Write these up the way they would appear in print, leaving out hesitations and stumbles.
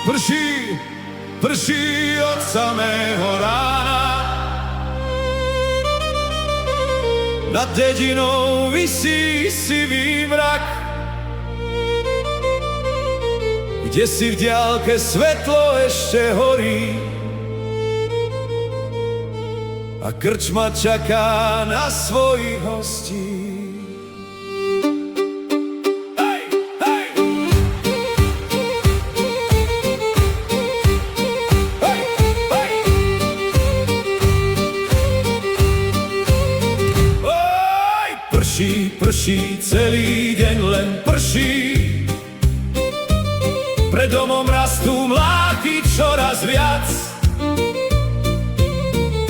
Prší, prší od samého rána. Nad dedinou visí sivý mrak, kde si v diaľke svetlo ešte horí a krčma čaká na svojich hostí. Prší, prší, celý deň len prší. Pred domom rastú mláky čoraz viac.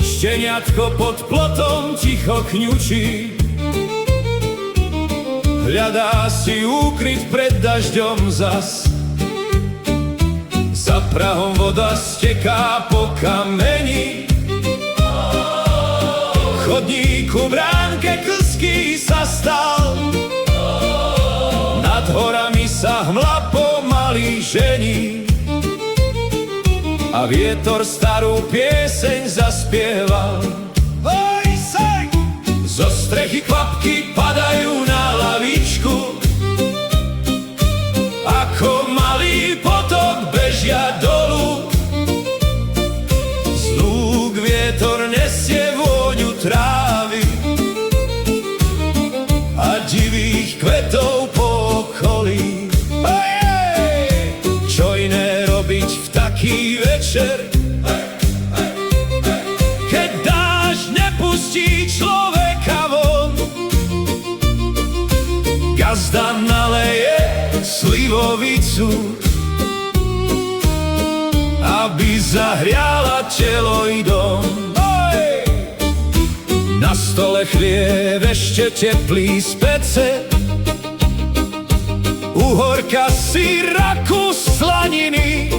Šteniatko pod plotom ticho kňučí, hľadá si úkryt pred dažďom zas. Za prahom voda steká po kameni, chodníku bránke klský sa stal. Nad horami sa hmla pomaly žení a vietor starú pieseň zaspieval. Hoj, sej! Zo strechy kvapky padajú na lavičku, ako malý potok bežia dolu. Z lúk vietor nesie vôňu trávy a divých kvetov po okolí. Čo iné robiť v taký večer, keď dážď nepustí človeka von? Gazda naleje slivovicu, aby zahriala telo i dom. Na stole chlieb ešte teplý z pece, uhorka, syr a kus slaniny.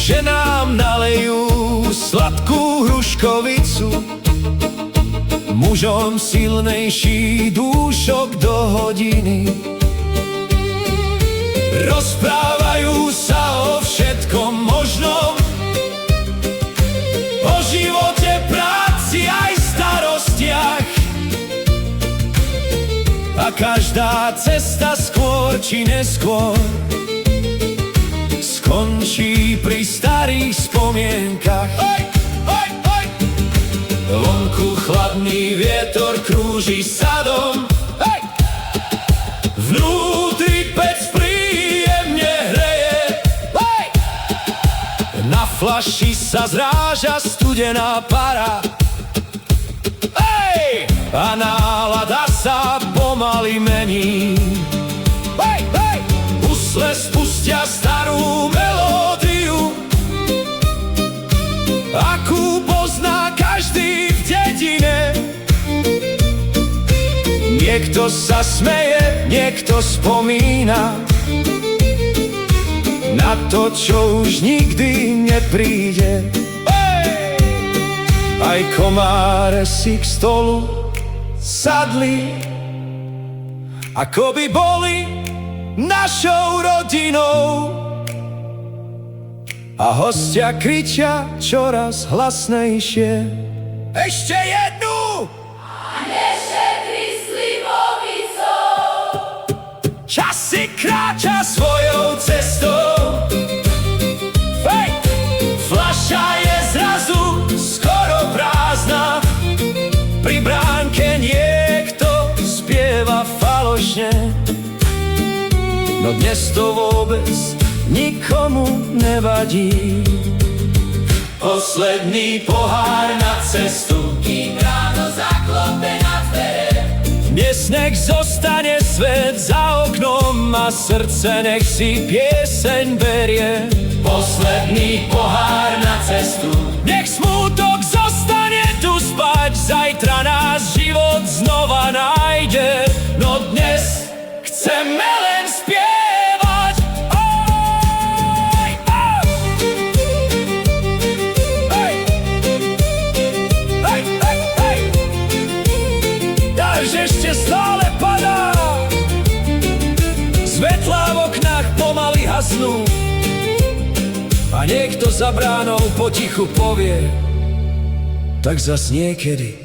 Ženám nalejú sladkú hruškovicu, mužom silnejší dúšok do hodiny. Rozprávajú sa o všetkom možnom, o živote, práci aj starostiach. A každá cesta skôr či neskôr skončí pri starých spomienkach. Vonku chladný vietor krúži sadom, vnútri pec príjemne hreje. Na fľaši sa zráža studená para a nálada sa pomaly mení. Husle spustia starú melódiu, akú pozná každý v dedine. Niekto sa smeje, niekto spomína na to, čo už nikdy nepríde. Aj komáre si k stolu sadli, ako by boli našou rodinou. A hostia kričia čoraz hlasnejšie: ešte jednu! A nešetri slivovicou. Čas si kráča svojou cestou. Fľaša je zrazu skoro prázdna, pri bránke niekto spieva falošne. No dnes to vôbec nikomu nevadí. Posledný pohár na cestu, Kým ráno zaklope na dvere. dnes nech zostane svet za oknom a srdce nech si pieseň berie. Posledný pohár na cestu, Nech smútok zostane tu spať, zajtra nás život znova nájde. No dnes chceme len spievať. Oj, oj. Hej. Hej, hej, hej. Dážď ešte stále padá, svetlá v oknách pomaly hasnú. A niekto za bránou potichu povie: tak zas niekedy.